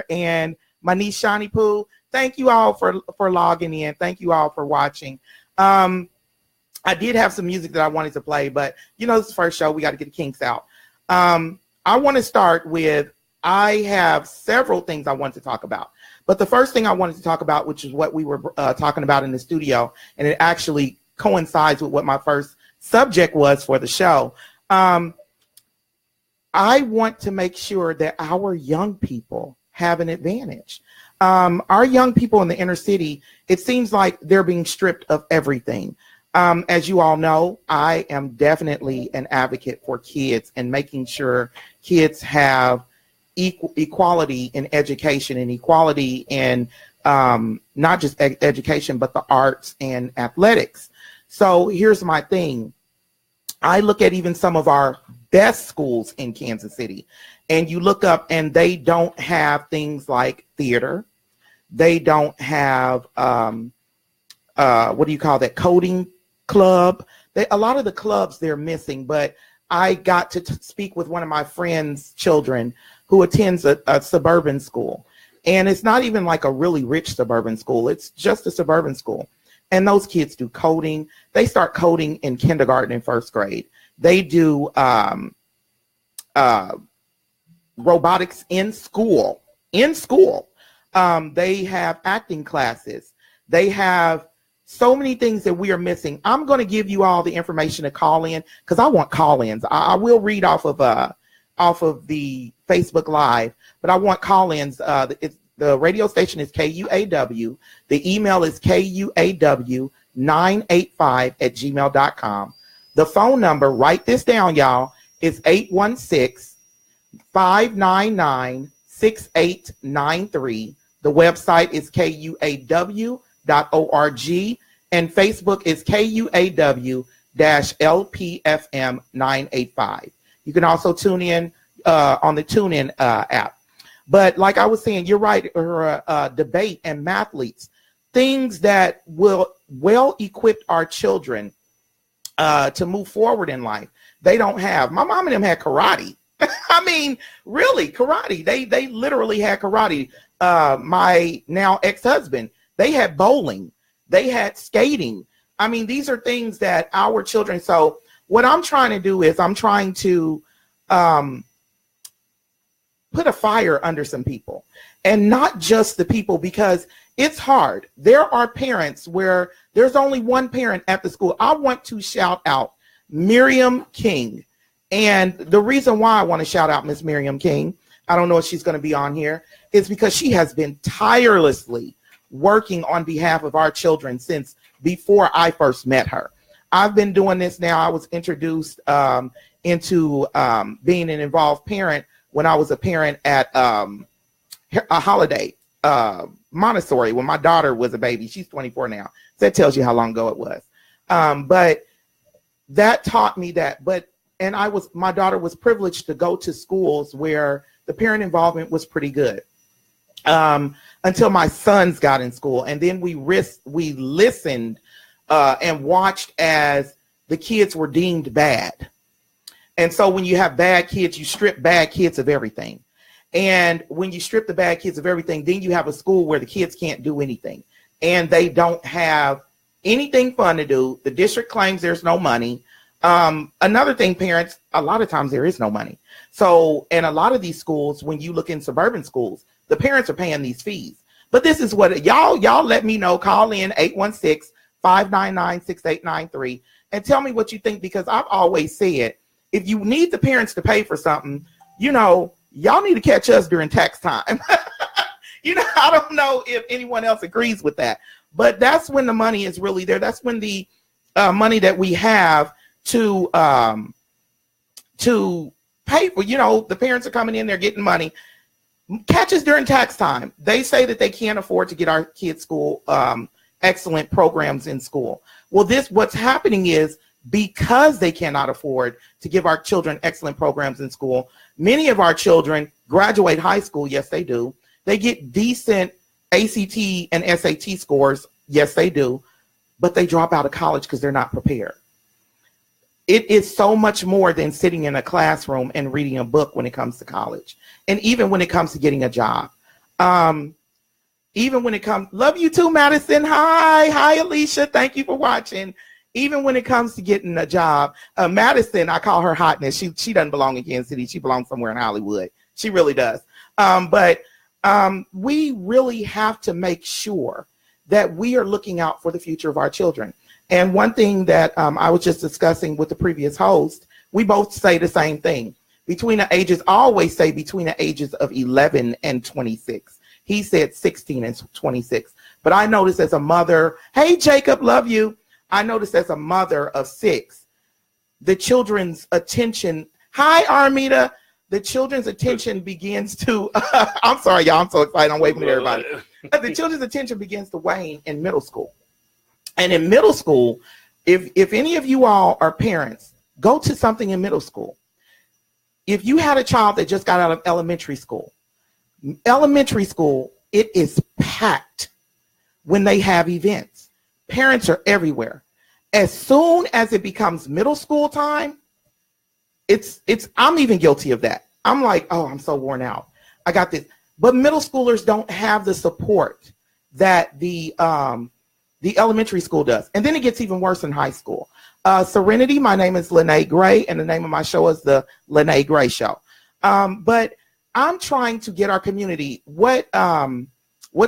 and my niece Shawnee Pooh. Thank you all for logging in. Thank you all for watching. I did have some music that I wanted to play, but you know, this is the first show. We got to get the kinks out. I want to start with, I have several things I want to talk about. But the first thing I wanted to talk about, which is what we were talking about in the studio, and it actually coincides with what my first subject was for the show. I want to make sure that our young people have an advantage. Our young people in the inner city, it seems like they're being stripped of everything. As you all know, I am definitely an advocate for kids and making sure kids have equality in education and equality in not just education, but the arts and athletics. So here's my thing. I look at even some of our best schools in Kansas City, and you look up and they don't have things like theater. They don't have, what do you call that, coding club. A lot of the clubs they're missing, but I got to speak with one of my friend's children who attends a suburban school. And it's not even like a really rich suburban school. It's just a suburban school. And those kids do coding. They start coding in kindergarten and first grade. They do robotics in school. They have acting classes. They have so many things that we are missing. I'm going to give you all the information to call in because I want call-ins. I will read off of the Facebook Live, but I want call-ins. The radio station is KUAW. The email is KUAW985@gmail.com. The phone number, write this down, y'all, is 816-599-6893. The website is KUAW.org, and Facebook is KUAW-LPFM985. You can also tune in on the Tunein app. But like I was saying, you're right, debate and mathletes, things that will well equip our children to move forward in life. They don't have. My mom and them had karate. I mean, really, karate. They literally had karate. My now ex-husband, they had bowling. They had skating. I mean, these are things that our children. So what I'm trying to do is I'm trying to put a fire under some people, and not just the people, because it's hard. There are parents where there's only one parent at the school. I want to shout out Miriam King. And the reason why I want to shout out Miss Miriam King, I don't know if she's going to be on here, is because she has been tirelessly working on behalf of our children since before I first met her. I've been doing this now. I was introduced into being an involved parent when I was a parent at a Holiday Montessori when my daughter was a baby. She's 24 now. So that tells you how long ago it was. But that taught me that. And my daughter was privileged to go to schools where the parent involvement was pretty good until my sons got in school. And then we listened and watched as the kids were deemed bad. And so when you have bad kids, you strip bad kids of everything. And when you strip the bad kids of everything, then you have a school where the kids can't do anything. And they don't have anything fun to do. The district claims there's no money. Another thing, parents, a lot of times there is no money. So in a lot of these schools, when you look in suburban schools, the parents are paying these fees. But this is what y'all let me know. Call in 816-599-6893 and tell me what you think, because I've always said, if you need the parents to pay for something, y'all need to catch us during tax time. I don't know if anyone else agrees with that, but that's when the money is really there. That's when the money that we have to pay for, the parents are coming in, they're getting money. Catch us during tax time. They say that they can't afford to get our kids' school excellent programs in school. Well, what's happening is, because they cannot afford to give our children excellent programs in school, many of our children graduate high school. Yes, they do. They get decent ACT and SAT scores. Yes, they do. But they drop out of college because they're not prepared. It is so much more than sitting in a classroom and reading a book when it comes to college. And even when it comes to getting a job. Even when it comes, love you too, Madison. Hi, Alicia. Thank you for watching. Even when it comes to getting a job, Madison, I call her hotness. She doesn't belong in Kansas City. She belongs somewhere in Hollywood. She really does. But we really have to make sure that we are looking out for the future of our children. And one thing that I was just discussing with the previous host, we both say the same thing. Between the ages, I always say between the ages of 11 and 26. He said 16 and 26. But I noticed as a mother, hey, Jacob, love you. I noticed as a mother of 6, the children's attention, hi, Armida, the children's attention begins to, I'm sorry, y'all, I'm so excited. I'm waving at everybody. The children's attention begins to wane in middle school. And in middle school, if any of you all are parents, go to something in middle school. If you had a child that just got out of elementary school, it is packed when they have events. Parents are everywhere. As soon as it becomes middle school time, I'm even guilty of that. I'm like, oh, I'm so worn out. I got this. But middle schoolers don't have the support that the elementary school does. And then it gets even worse in high school. Serenity, my name is Lyne't Gray, and the name of my show is the Lyne't Gray Show. But I'm trying to get our community. What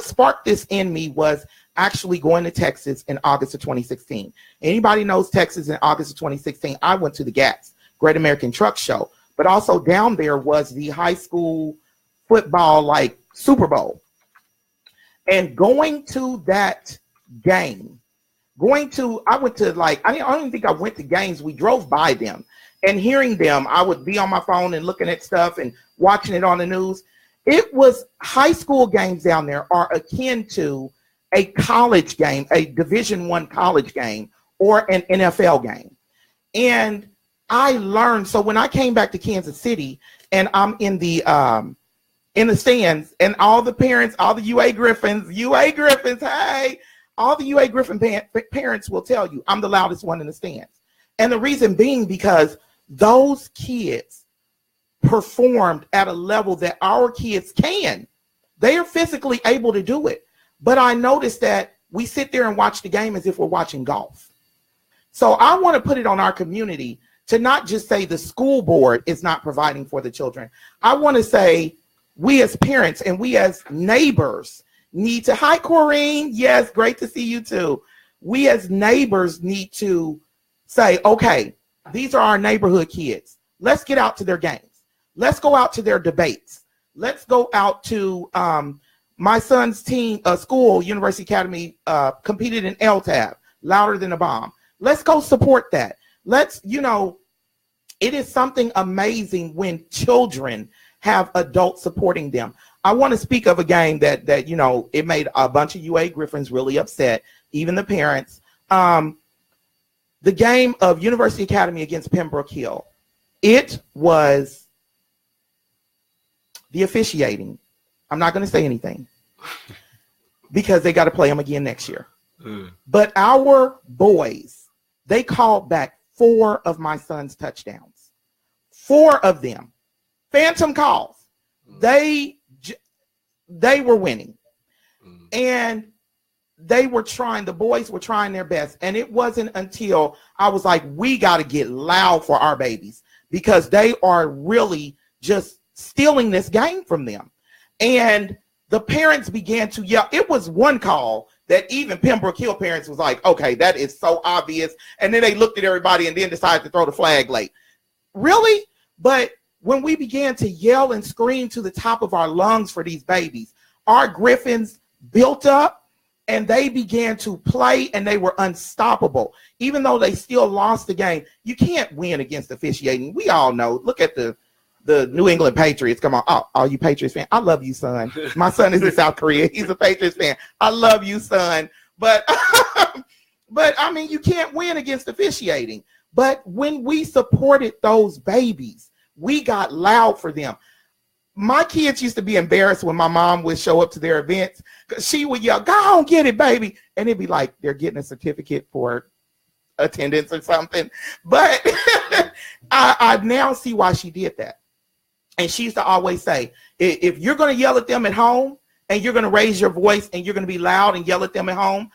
sparked this in me was actually going to Texas in August of 2016. Anybody knows Texas in August of 2016, I went to the GATS, Great American Truck Show. But also down there was the high school football, like Super Bowl. And going to that game, I went to I don't even think I went to games. We drove by them. And hearing them, I would be on my phone and looking at stuff and watching it on the news. It was high school games down there are akin to a college game, a Division I college game, or an NFL game. And I learned, so when I came back to Kansas City and I'm in the stands, and all the parents, all the UA Griffins, hey, all the UA Griffin parents will tell you I'm the loudest one in the stands. And the reason being because those kids performed at a level that our kids can. They are physically able to do it. But I noticed that we sit there and watch the game as if we're watching golf. So I want to put it on our community to not just say the school board is not providing for the children. I want to say we as parents and we as neighbors need to, hi, Corrine. Yes, great to see you too. We as neighbors need to say, okay, these are our neighborhood kids. Let's get out to their games. Let's go out to their debates. Let's go out to my son's team, school, University Academy, competed in LTAB, Louder Than a Bomb. Let's go support that. It is something amazing when children have adults supporting them. I want to speak of a game that it made a bunch of UA Griffins really upset, even the parents. The game of University Academy against Pembroke Hill. It was the officiating. I'm not going to say anything because they got to play them again next year. But our boys, they called back 4 of my son's touchdowns. 4 of them. Phantom calls. They were winning. And the boys were trying their best. And it wasn't until I was like, we got to get loud for our babies because they are really just stealing this game from them. And the parents began to yell. It was one call that even Pembroke Hill parents was like, okay, that is so obvious. And then they looked at everybody and then decided to throw the flag late. Really? But when we began to yell and scream to the top of our lungs for these babies, our Griffins built up and they began to play and they were unstoppable. Even though they still lost the game, you can't win against officiating. We all know. Look at the New England Patriots. Come on. Oh, all you Patriots fans. I love you, son. My son is in South Korea. He's a Patriots fan. I love you, son. But I mean, you can't win against officiating. But when we supported those babies, we got loud for them. My kids used to be embarrassed when my mom would show up to their events because she would yell, go on, get it, baby. And it'd be like they're getting a certificate for attendance or something. But I now see why she did that. And she used to always say, if you're going to yell at them at home and you're going to raise your voice and you're going to be loud and yell at them at home,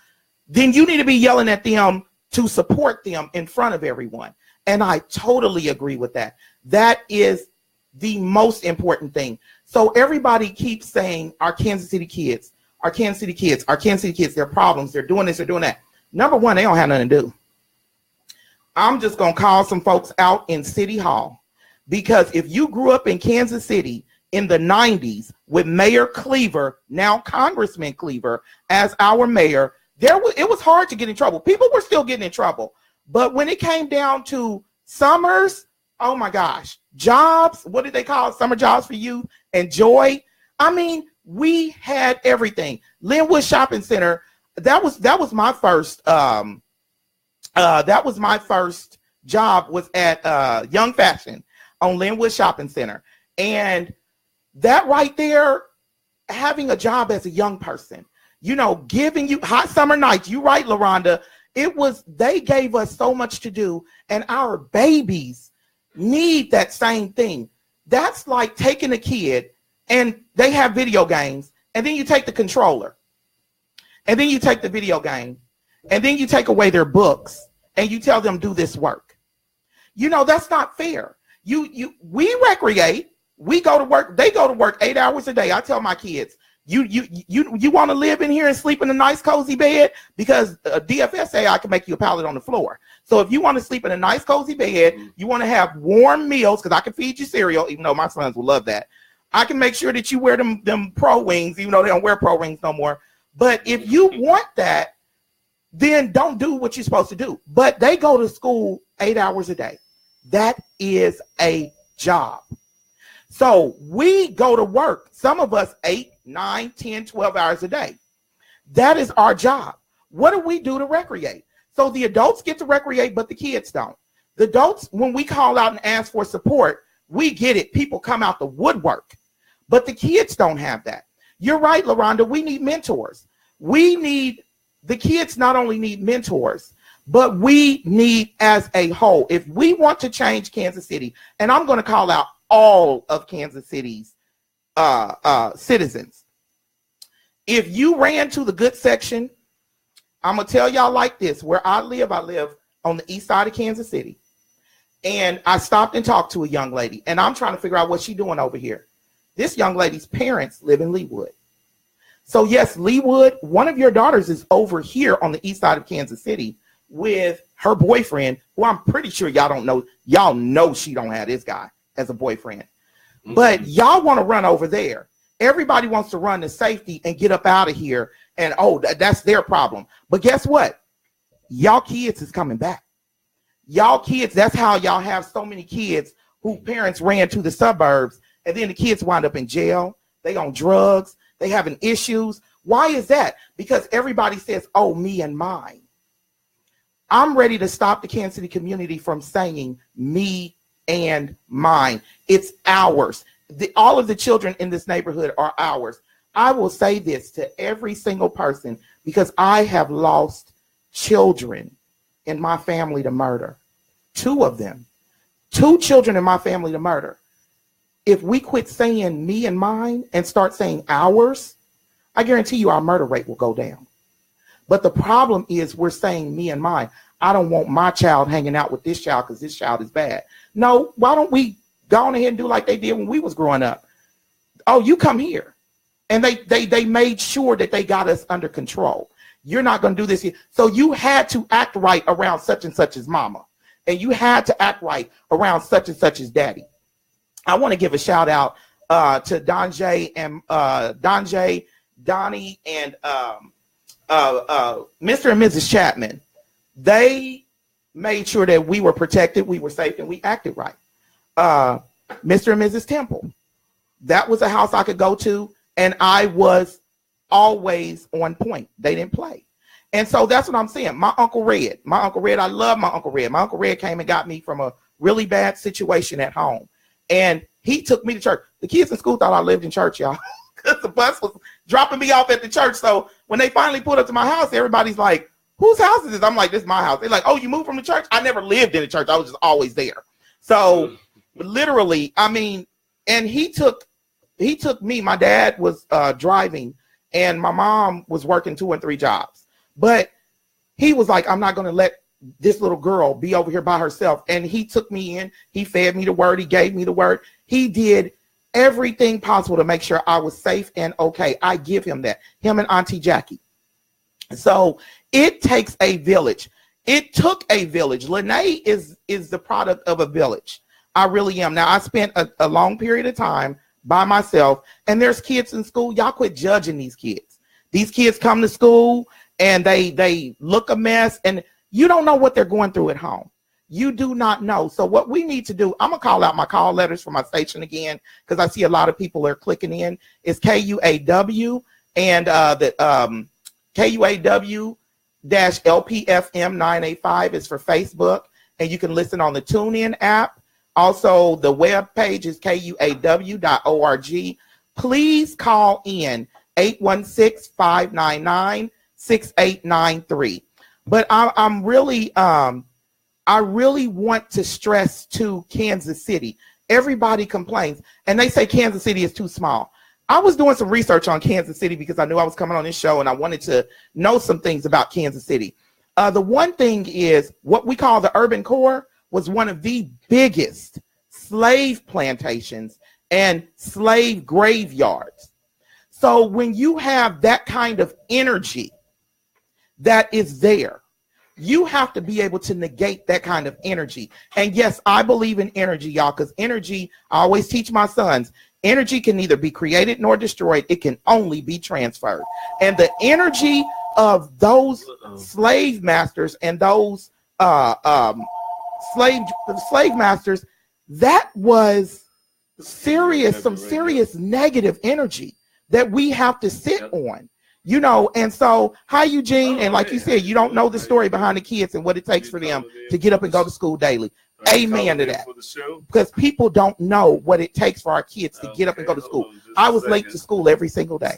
then you need to be yelling at them to support them in front of everyone. And I totally agree with that. That is the most important thing. So everybody keeps saying our Kansas City kids, our Kansas City kids, our Kansas City kids, their problems, they're doing this, they're doing that. Number one, they don't have nothing to do. I'm just going to call some folks out in City Hall, because if you grew up in Kansas City in the 90s with Mayor Cleaver, now Congressman Cleaver, as our mayor, it was hard to get in trouble. People were still getting in trouble. But when it came down to summers, oh my gosh, jobs, what did they call it? Summer jobs for youth and joy. I mean, we had everything. Lynnwood Shopping Center, that was my first job was at Young Fashion on Lynnwood Shopping Center. And that right there, having a job as a young person, you know, giving you hot summer nights, you right, LaRonda, they gave us so much to do, and our babies need that same thing. That's like taking a kid and they have video games, and then you take the controller, and then you take the video game, and then you take away their books, and you tell them do this work. You know, that's not fair. We recreate, we go to work, they go to work 8 hours a day. I tell my kids, you want to live in here and sleep in a nice cozy bed, because DFS say I can make you a pallet on the floor. So if you want to sleep in a nice cozy bed, you want to have warm meals, because I can feed you cereal, even though my sons will love that. I can make sure that you wear them Pro Wings, even though they don't wear Pro Wings no more. But if you want that, then don't do what you're supposed to do. But they go to school 8 hours a day. That is a job. So we go to work, some of us 8, 9, 10, 12 hours a day. That is our job. What do we do to recreate? So the adults get to recreate, but the kids don't. The adults, when we call out and ask for support, we get it. People come out the woodwork, but the kids don't have that. You're right, LaRonda. We need mentors. The kids not only need mentors, but we need as a whole. If we want to change Kansas City, and I'm going to call out all of Kansas City's citizens. If you ran to the good section, I'm going to tell y'all like this. Where I live on the east side of Kansas City. And I stopped and talked to a young lady, and I'm trying to figure out what she's doing over here. This young lady's parents live in Leawood. So yes, Leawood, one of your daughters is over here on the east side of Kansas City with her boyfriend, who I'm pretty sure y'all don't know. Y'all know she don't have this guy as a boyfriend. But y'all want to run over there. Everybody wants to run to safety and get up out of here. And that's their problem. But guess what? Y'all kids is coming back. Y'all kids, that's how y'all have so many kids who parents ran to the suburbs, and then the kids wind up in jail. They on drugs. They having issues. Why is that? Because everybody says, oh, me and mine. I'm ready to stop the Kansas City community from saying me and mine. It's ours. All of the children in this neighborhood are ours. I will say this to every single person, because I have lost children in my family to murder. 2 of them. 2 children in my family to murder. If we quit saying me and mine and start saying ours, I guarantee you our murder rate will go down. But the problem is we're saying me and mine. I don't want my child hanging out with this child because this child is bad. No, why don't we go on ahead and do like they did when we was growing up? Oh, you come here. And they made sure that they got us under control. You're not going to do this here. So you had to act right around such and such as mama. And you had to act right around such and such as daddy. I want to give a shout out to Donnie, and Mr. and Mrs. Chapman. They made sure that we were protected, we were safe, and we acted right. Mr. and Mrs. Temple. That was a house I could go to, and I was always on point. They didn't play. And so that's what I'm saying. My Uncle Red, I love my Uncle Red. My Uncle Red came and got me from a really bad situation at home. And he took me to church. The kids in school thought I lived in church, y'all, because the bus was dropping me off at the church. So when they finally pulled up to my house, everybody's like, whose house is this? I'm like, this is my house. They're like, oh, you moved from the church? I never lived in a church. I was just always there. So literally, I mean, and he took me, my dad was driving, and my mom was working 2 and 3 jobs. But he was like, I'm not going to let this little girl be over here by herself. And he took me in. He fed me the word. He gave me the word. He did everything possible to make sure I was safe and okay. I give him that. Him and Auntie Jackie. So it takes a village. It took a village. Lyne't is the product of a village. I really am. Now, I spent a long period of time by myself, and there's kids in school. Y'all quit judging these kids. These kids come to school and they look a mess, and you don't know what they're going through at home. You do not know. So what we need to do, I'm going to call out my call letters for my station again, because I see a lot of people are clicking in. It's KUAW, and the KUAW-LPFM 985 is for Facebook, and you can listen on the Tunein app. Also, the web page is kuaw.org. Please call in 816-599-6893. But I really want to stress to Kansas City. Everybody complains, and they say Kansas City is too small. I was doing some research on Kansas City because I knew I was coming on this show, and I wanted to know some things about Kansas City. The one thing is what we call the urban core was one of the biggest slave plantations and slave graveyards. So when you have that kind of energy that is there, you have to be able to negate that kind of energy. And yes, I believe in energy, y'all, because energy, I always teach my sons, energy can neither be created nor destroyed. It can only be transferred. And the energy of those slave masters and those slave masters, that was serious, some serious negative energy that we have to sit on. You know, and so, hi, Eugene. And like you said, you don't know the story behind the kids and what it takes for them to get up and go to school daily. Amen to that. Because people don't know what it takes for our kids to get up and go to school. I was late to school every single day.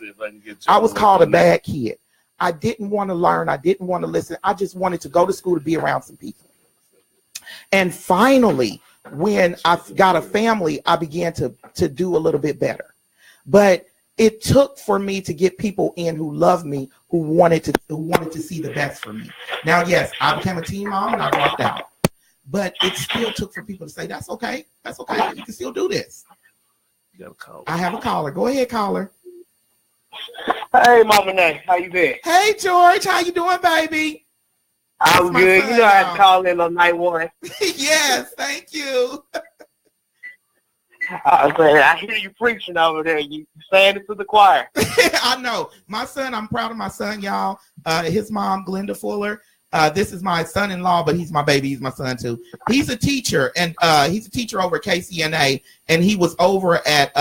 I was called a bad kid. I didn't want to learn. I didn't want to listen. I just wanted to go to school to be around some people. And finally, when I got a family, I began to do a little bit better. But it took for me to get people in who love me, who wanted to see the best for me. Now, yes, I became a teen mom and I dropped out, but it still took for people to say, "That's okay. That's okay. You can still do this." You got a caller. I have a caller. Go ahead, caller. Hey, Mama Nay, how you been? Hey, George, how you doing, baby? I'm good. You know I had to call in on night one. Yes, thank you. I hear you preaching over there. You saying it to the choir. I know. My son, I'm proud of my son, y'all. His mom, Glenda Fuller. This is my son-in-law, but he's my baby. He's my son, too. He's a teacher, and he's a teacher over at KCNA, and he was over at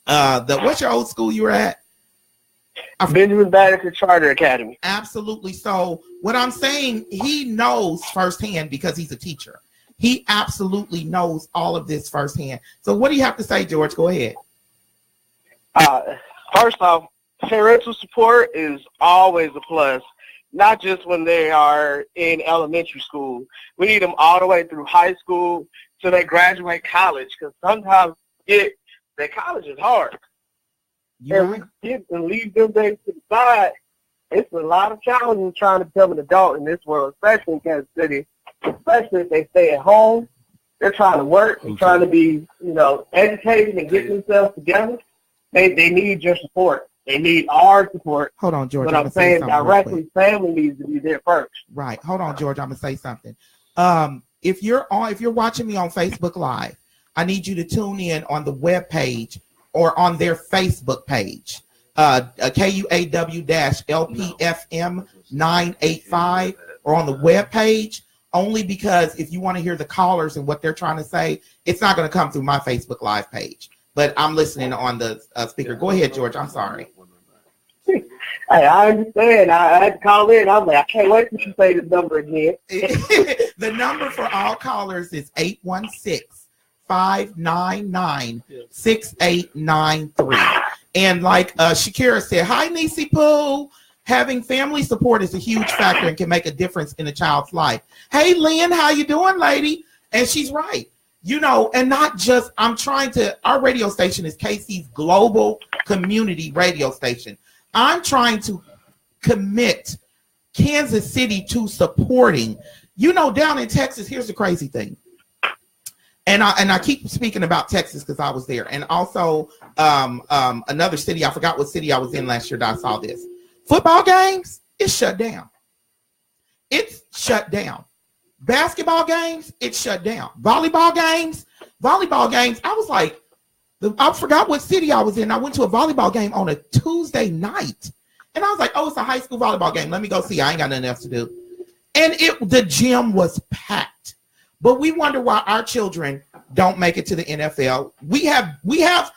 what's your old school you were at? Benjamin Banneker Charter Academy. Absolutely. So what I'm saying, he knows firsthand because he's a teacher. He absolutely knows all of this firsthand. So what do you have to say, George? Go ahead. First off, parental support is always a plus, not just when they are in elementary school. We need them all the way through high school till they graduate college, because sometimes that college is hard. Yeah. And we get and leave them things to the side. It's a lot of challenges trying to become an adult in this world, especially in Kansas City. Especially if they stay at home, they're trying to work and trying to be, educated and get themselves together. They need your support. They need our support. Hold on, George. But I'm saying directly, family needs to be there first. Right. Hold on, George. I'm gonna say something. If you're watching me on Facebook Live, I need you to tune in on the web page or on their Facebook page. KUAW-LPFM 985 or on the web page. Only because if you want to hear the callers and what they're trying to say, it's not going to come through my Facebook Live page. But I'm listening on the speaker. Go ahead, George. I'm sorry. Hey, I understand. I had to call in. I'm like, I can't wait till you say the number again. The number for all callers is 816-599-6893. And like Shakira said, hi, Nisi Pooh. Having family support is a huge factor and can make a difference in a child's life. Hey, Lynn, how you doing, lady? And she's right. you know, and not just, our radio station is KC's global community radio station. I'm trying to commit Kansas City to supporting, you know, down in Texas. Here's the crazy thing. And I keep speaking about Texas because I was there. And also another city, I forgot what city I was in last year that I saw this. Football games, it's shut down. It's shut down. Basketball games, it's shut down. Volleyball games, I was like, I forgot what city I was in. I went to a volleyball game on a Tuesday night. And I was like, oh, it's a high school volleyball game. Let me go see. I ain't got nothing else to do. And the gym was packed. But we wonder why our children don't make it to the NFL. We have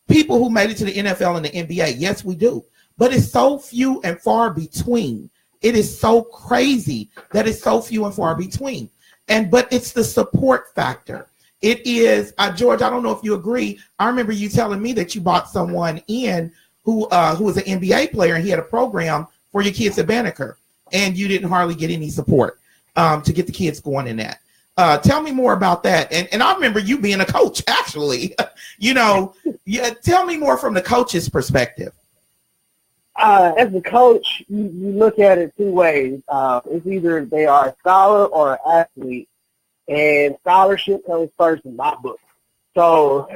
people who made it to the NFL and the NBA. Yes, we do. But it's so few and far between. It is so crazy that it's so few and far between. But it's the support factor. It is, George, I don't know if you agree. I remember you telling me that you bought someone in who was an NBA player, and he had a program for your kids at Banneker, and you didn't hardly get any support to get the kids going in that. Tell me more about that. And I remember you being a coach, actually. You know, tell me more from the coach's perspective. As a coach, you look at it two ways. It's either they are a scholar or an athlete, and scholarship comes first in my book. So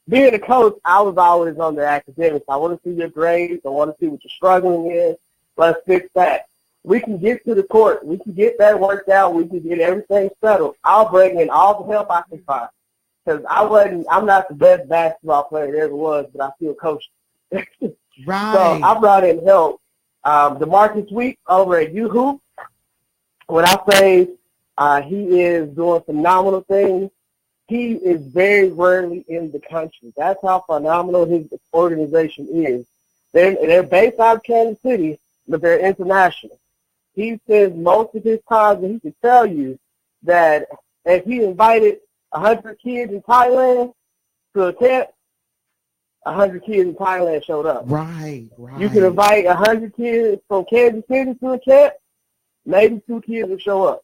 being a coach, I was always on the academics. I want to see your grades. I want to see what you're struggling in. Let's fix that. We can get to the court. We can get that worked out. We can get everything settled. I'll bring in all the help I can find. Because I'm not the best basketball player there ever was, but I still coach. Right. So I brought in help. DeMarcus Week over at U-Hoop. When I say he is doing phenomenal things, he is very rarely in the country. That's how phenomenal his organization is. They're based out of Kansas City, but they're international. He spends most of his time, and he can tell you that if he invited 100 kids in Thailand to a camp, 100 kids in Thailand showed up. Right. You can invite 100 kids from Kansas City to a camp, maybe 2 kids will show up.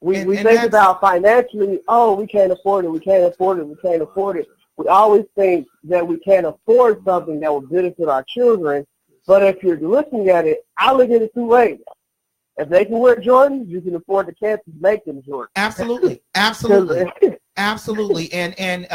We think about financially, we can't afford it, we can't afford it, we can't afford it. We always think that we can't afford something that will benefit our children. But if you're looking at it, I look at it 2 ways. If they can wear Jordans, you can afford the campus to make them Jordans. Absolutely. And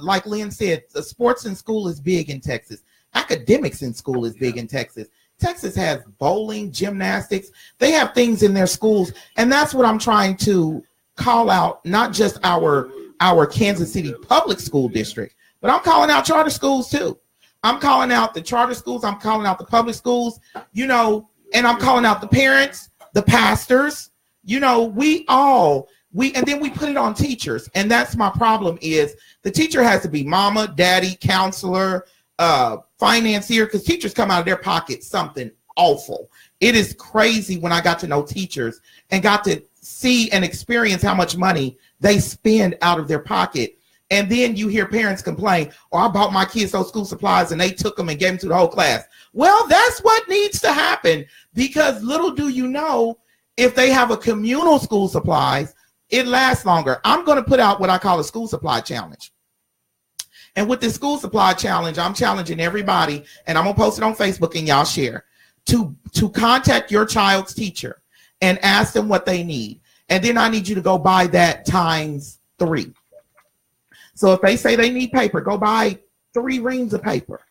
like Lynn said, the sports in school is big in Texas. Academics in school is big in Texas. Texas has bowling, gymnastics. They have things in their schools. And that's what I'm trying to call out, not just our Kansas City public school district, but I'm calling out charter schools too. I'm calling out the charter schools. I'm calling out the public schools, you know, and I'm calling out the parents, the pastors, you know, and then we put it on teachers. And that's my problem is the teacher has to be mama, daddy, counselor, financier, because teachers come out of their pocket something awful. It is crazy when I got to know teachers and got to see and experience how much money they spend out of their pocket. And then you hear parents complain, I bought my kids those school supplies and they took them and gave them to the whole class. Well, that's what needs to happen, because little do you know, if they have a communal school supplies, it lasts longer. I'm going to put out what I call a school supply challenge. And with the school supply challenge, I'm challenging everybody, and I'm going to post it on Facebook and y'all share, to contact your child's teacher and ask them what they need. And then I need you to go buy that times 3. So if they say they need paper, go buy 3 reams of paper.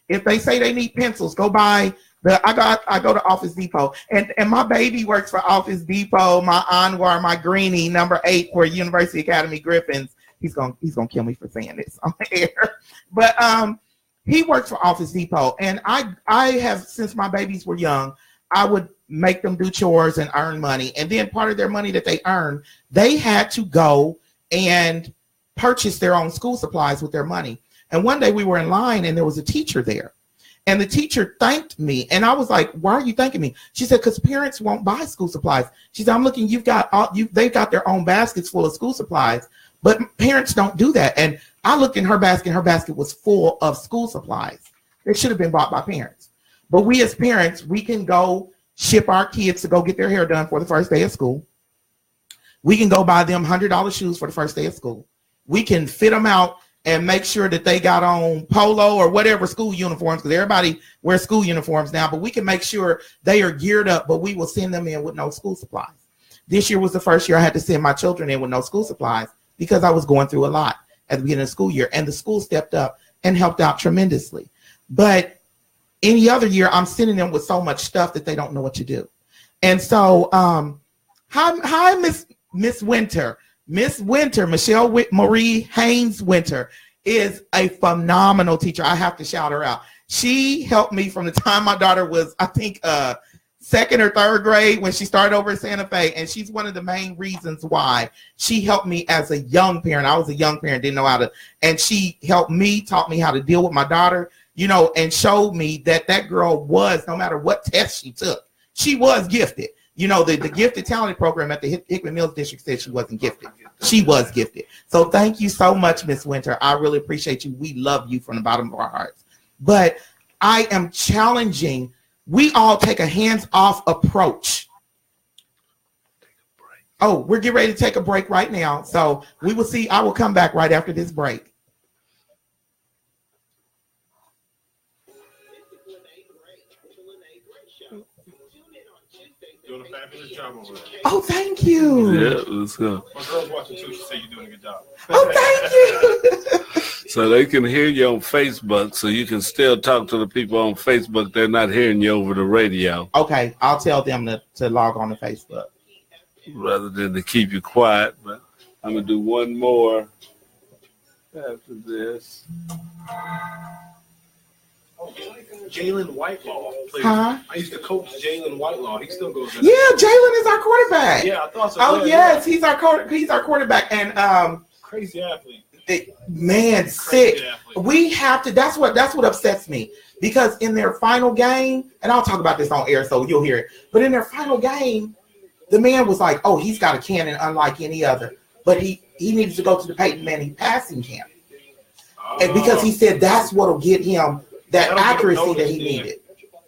If they say they need pencils, go buy I go to Office Depot, and my baby works for Office Depot. My Anwar, my greenie, number 8 for University Academy Griffins. He's gonna kill me for saying this on the air, but he works for Office Depot, and I have, since my babies were young, I would make them do chores and earn money, and then part of their money that they earned, they had to go and purchase their own school supplies with their money. And one day we were in line, and there was a teacher there. And the teacher thanked me. And I was like, why are you thanking me? She said, because parents won't buy school supplies. She said, I'm looking, they've got their own baskets full of school supplies, but parents don't do that. And I looked in her basket was full of school supplies that should have been bought by parents. But we as parents, we can go ship our kids to go get their hair done for the first day of school. We can go buy them $100 shoes for the first day of school. We can fit them out and make sure that they got on polo or whatever school uniforms, because everybody wears school uniforms now, but we can make sure they are geared up, but we will send them in with no school supplies. This year was the first year I had to send my children in with no school supplies because I was going through a lot at the beginning of the school year, and the school stepped up and helped out tremendously. But any other year, I'm sending them with so much stuff that they don't know what to do. And so, hi, Miss Winter. Miss Winter, Michelle Marie Haynes Winter, is a phenomenal teacher. I have to shout her out. She helped me from the time my daughter was, I think, second or third grade when she started over in Santa Fe. And she's one of the main reasons why she helped me as a young parent. I was a young parent, didn't know how to, and she helped me, taught me how to deal with my daughter, you know, and showed me that that girl was, no matter what test she took, she was gifted. You know, the gifted talent program at the Hickman Mills District said she wasn't gifted. She was gifted. So thank you so much, Miss Winter. I really appreciate you. We love you from the bottom of our hearts. But I am challenging, we all take a hands-off approach. Oh, we're getting ready to take a break right now. So we will see. I will come back right after this break. Doing a fabulous job over there. Oh, thank you. Yeah, let's go. My girl's watching too. She said you're doing a good job. Oh, thank you. So they can hear you on Facebook, so you can still talk to the people on Facebook. They're not hearing you over the radio. Okay, I'll tell them to log on to Facebook. Rather than to keep you quiet. But I'm going to do one more after this. Jalen Whitelaw. Huh? I used to coach Jalen Whitelaw. He still goes in. Yeah, Jalen is our quarterback. Yeah, I thought so. Oh, yes, he's our quarterback. And crazy athlete. Man, sick. We have to. That's what upsets me, because in their final game, and I'll talk about this on air, so you'll hear it. But in their final game, the man was like, "Oh, he's got a cannon unlike any other." But he needed to go to the Peyton Manning passing camp, and because he said that's what'll get him that accuracy that he needed.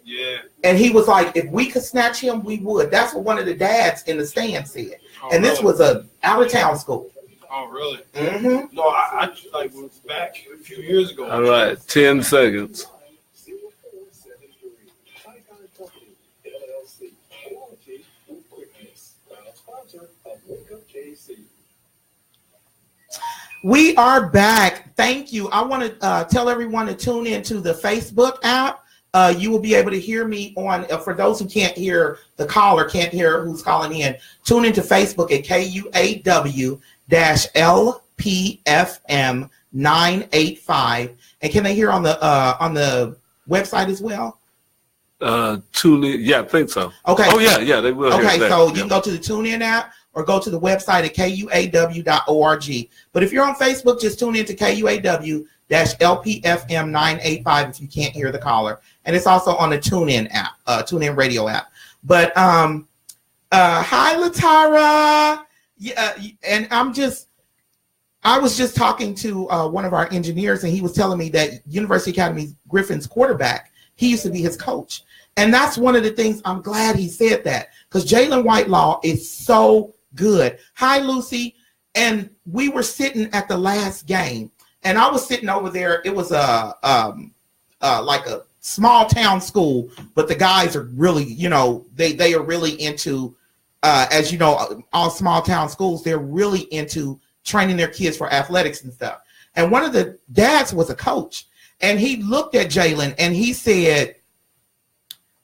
Yeah. And he was like, if we could snatch him, we would. That's what one of the dads in the stand said. Oh, and this was a out of town school. Oh, really? Mm-hmm. No, I like was back a few years ago. All right, 10 seconds. We are back. Thank you. I want to tell everyone to tune into the Facebook app. You will be able to hear me on, for those who can't hear the caller, can't hear who's calling in, tune into Facebook at KUAW-LPFM 985. And can they hear on the website as well? Tune in. Yeah, I think so. Okay. Oh, yeah, they will. Okay, hear that. so you can go to the Tunein app or go to the website at KUAW.org. But if you're on Facebook, just tune in to KUAW-LPFM 985 if you can't hear the caller. And it's also on the Tunein app, Tunein radio app. But hi, Latara. Yeah, and I was just talking to one of our engineers, and he was telling me that University Academy Griffin's quarterback, he used to be his coach. And that's one of the things, I'm glad he said that, because Jalen Whitelaw is so good. Hi, Lucy. And we were sitting at the last game, and I was sitting over there. It was like a small town school, but the guys are really, they are really into, as you know, all small town schools, they're really into training their kids for athletics and stuff. And one of the dads was a coach, and he looked at Jalen and he said,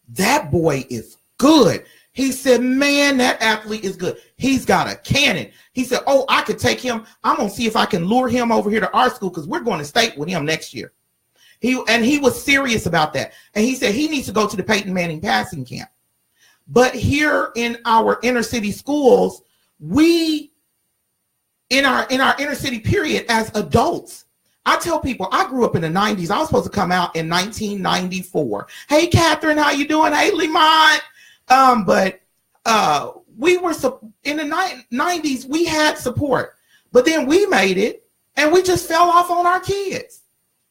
"That boy is good." He said, "Man, that athlete is good. He's got a cannon." He said, "Oh, I could take him. I'm going to see if I can lure him over here to our school because we're going to state with him next year." He was serious about that. And he said he needs to go to the Peyton Manning passing camp. But here in our inner city schools, we, in our inner city period as adults, I tell people, I grew up in the 90s. I was supposed to come out in 1994. Hey, Catherine, how you doing? Hey, Limont. But we were in the 90s, we had support, but then we made it and we just fell off on our kids.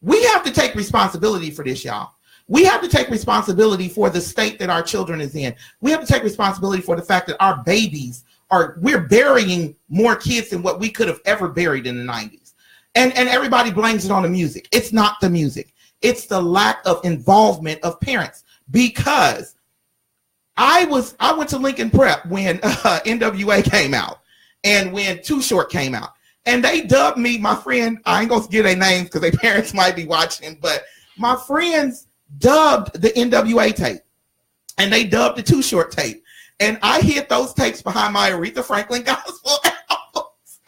We have to take responsibility for this, y'all. We have to take responsibility for the state that our children is in. We have to take responsibility for the fact that our babies we're burying more kids than what we could have ever buried in the 90s. And everybody blames it on the music. It's not the music. It's the lack of involvement of parents. Because I went to Lincoln Prep when NWA came out and when Too Short came out. And they dubbed me, my friend, I ain't going to give their names because their parents might be watching, but my friends dubbed the NWA tape. And they dubbed the Too Short tape. And I hid those tapes behind my Aretha Franklin gospel albums.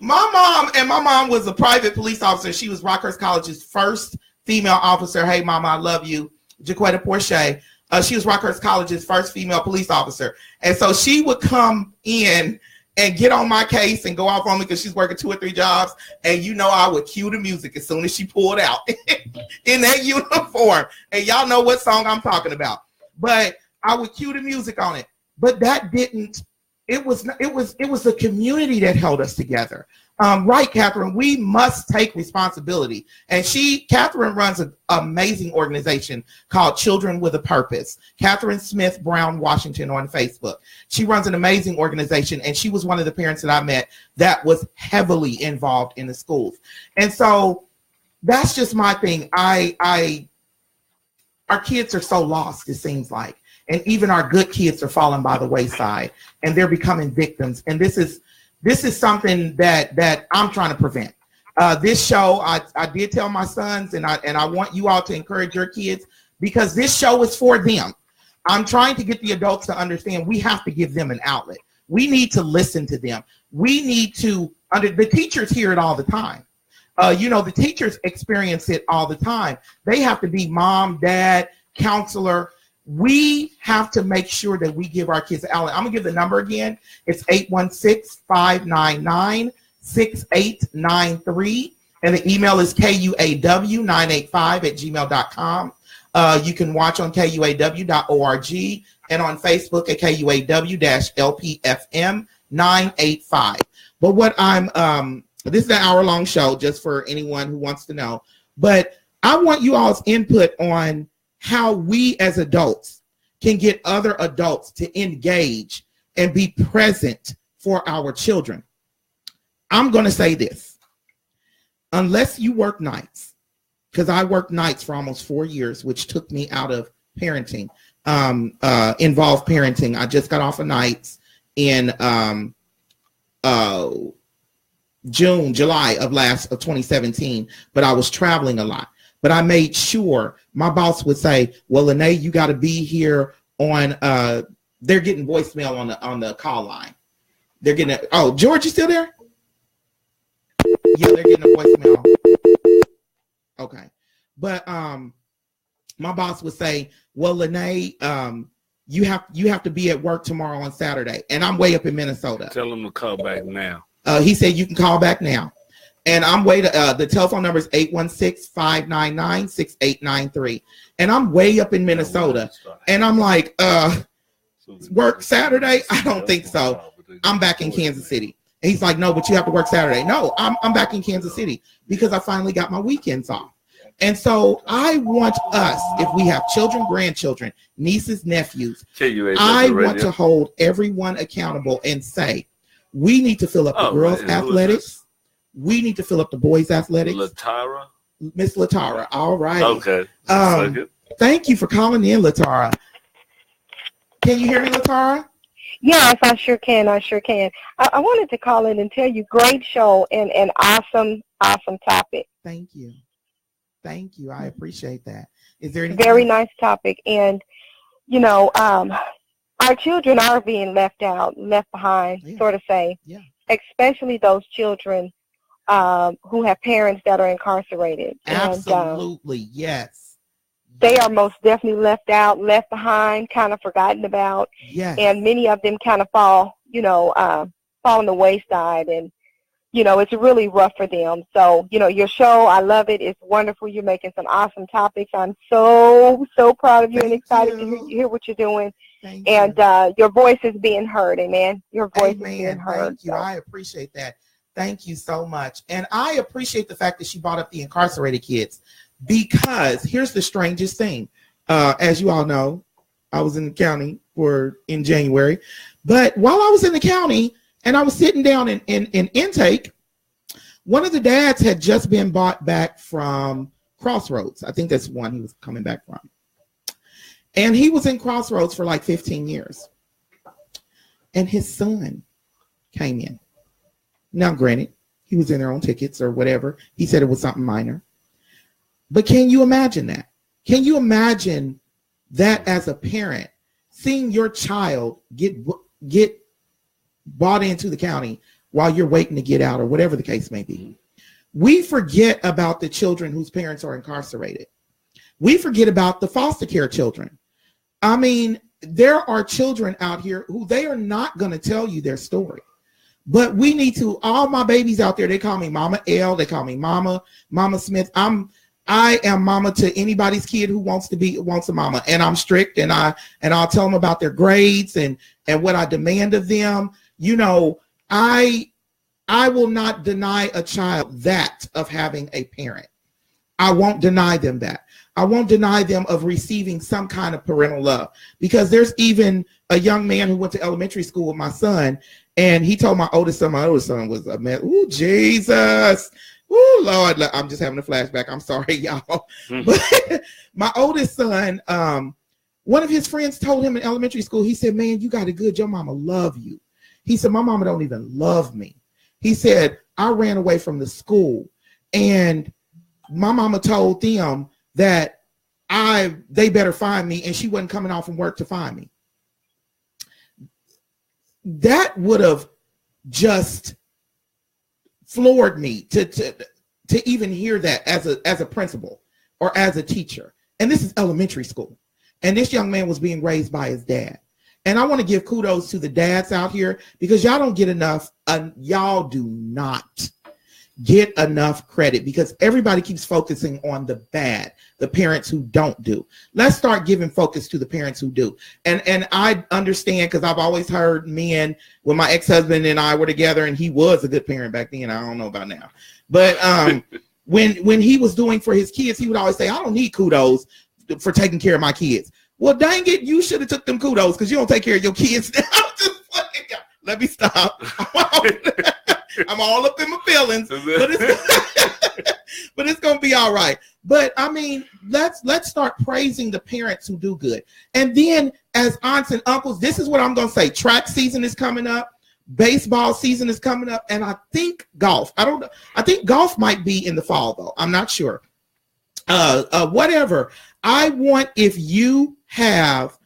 And my mom was a private police officer. She was Rockhurst College's first female officer. Hey, Mama, I love you. Jaquetta Porche. She was Rockhurst College's first female police officer. And so she would come in and get on my case and go off on me because she's working 2 or 3 jobs. And I would cue the music as soon as she pulled out in that uniform. And y'all know what song I'm talking about. But I would cue the music on it. But that didn't, it was the community that held us together. Right, Catherine, we must take responsibility. And Catherine runs an amazing organization called Children with a Purpose. Catherine Smith Brown Washington on Facebook. She runs an amazing organization, and she was one of the parents that I met that was heavily involved in the schools. And so that's just my thing. Our kids are so lost, it seems like. And even our good kids are falling by the wayside, and they're becoming victims. And this is something that I'm trying to prevent. This show, I did tell my sons, and I want you all to encourage your kids, because this show is for them. I'm trying to get the adults to understand we have to give them an outlet. We need to listen to them. We need to, the teachers hear it all the time. The teachers experience it all the time. They have to be mom, dad, counselor. We have to make sure that we give our kids an outlet. I'm going to give the number again. It's 816-599-6893. And the email is kuaw985@gmail.com. You can watch on kuaw.org and on Facebook at kuaw-lpfm985. But what this is an hour-long show just for anyone who wants to know. But I want you all's input on how we as adults can get other adults to engage and be present for our children. I'm going to say this. Unless you work nights, because I worked nights for almost 4 years, which took me out of parenting, involved parenting. I just got off of nights in July of 2017, but I was traveling a lot. But I made sure my boss would say, well, Lyne't, you got to be here on, they're getting voicemail on the call line. They're getting, George, you still there? Yeah, they're getting a voicemail. Okay. But my boss would say, well, Lyne't, you have to be at work tomorrow on Saturday. And I'm way up in Minnesota. Tell them to call back now. He said, you can call back now. And I'm way the telephone number is 816-599-6893. And I'm way up in Minnesota. And I'm like, work Saturday? I don't think so. I'm back in Kansas City. And he's like, no, but you have to work Saturday. No, I'm back in Kansas City because I finally got my weekends off. And so I want us, if we have children, grandchildren, nieces, nephews, I want to hold everyone accountable and say, we need to fill up the girls' athletics. We need to fill up the boys' athletics. Latara? Miss Latara. All right. Okay. Thank you for calling in, Latara. Can you hear me, Latara? Yes, I sure can. I wanted to call in and tell you, great show and an awesome topic. Thank you. I appreciate that. Is there any very nice topic? And our children are being left out, left behind, sort of say. Yeah. Especially those children who have parents that are incarcerated. Absolutely, and, yes. They are most definitely left out, left behind, kind of forgotten about. Yes. And many of them kind of fall on the wayside, and it's really rough for them. So, your show, I love it. It's wonderful. You're making some awesome topics. I'm so proud of you and excited to hear what you're doing. And your voice is being heard, amen. Your voice is being heard. Thank you. So. I appreciate that. Thank you so much. And I appreciate the fact that she brought up the incarcerated kids, because here's the strangest thing. As you all know, I was in the county in January. But while I was in the county and I was sitting down in intake, one of the dads had just been bought back from Crossroads. I think that's one he was coming back from. And he was in Crossroads for like 15 years. And his son came in. Now, granted, he was in their own tickets or whatever. He said it was something minor. But can you imagine that? Can you imagine that as a parent, seeing your child get bought into the county while you're waiting to get out or whatever the case may be? We forget about the children whose parents are incarcerated. We forget about the foster care children. I mean, there are children out here who they are not going to tell you their story. But we need to, all my babies out there, they call me Mama L, they call me Mama Smith. I am mama to anybody's kid who wants a mama, and I'm strict, and I'll tell them about their grades and what I demand of them. You know, I will not deny a child that of having a parent. I won't deny them that. I won't deny them of receiving some kind of parental love, because there's even a young man who went to elementary school with my son, and he told my oldest son was a man. Ooh, Jesus. Oh, Lord, I'm just having a flashback. I'm sorry, y'all. But my oldest son, one of his friends told him in elementary school, he said, man, you got it good. Your mama love you. He said, my mama don't even love me. He said, I ran away from the school, and my mama told them that they better find me, and she wasn't coming off from work to find me. That would have just floored me to even hear that as a principal or as a teacher. And this is elementary school. And this young man was being raised by his dad. And I want to give kudos to the dads out here, because y'all don't get enough. Y'all do not get enough credit, because everybody keeps focusing on the bad, the parents who don't do. Let's start giving focus to the parents who do. And I understand, because I've always heard men, when my ex-husband and I were together, and he was a good parent back then, I don't know about now, but when he was doing for his kids, he would always say, I don't need kudos for taking care of my kids. Well, dang it, you should have took them kudos, because you don't take care of your kids now. Let me stop. I'm all up in my feelings, but it's gonna be all right. But I mean, let's start praising the parents who do good. And then, as aunts and uncles, this is what I'm gonna say: track season is coming up, baseball season is coming up, and I think golf. I think golf might be in the fall, though. I'm not sure. Whatever. I want, if you have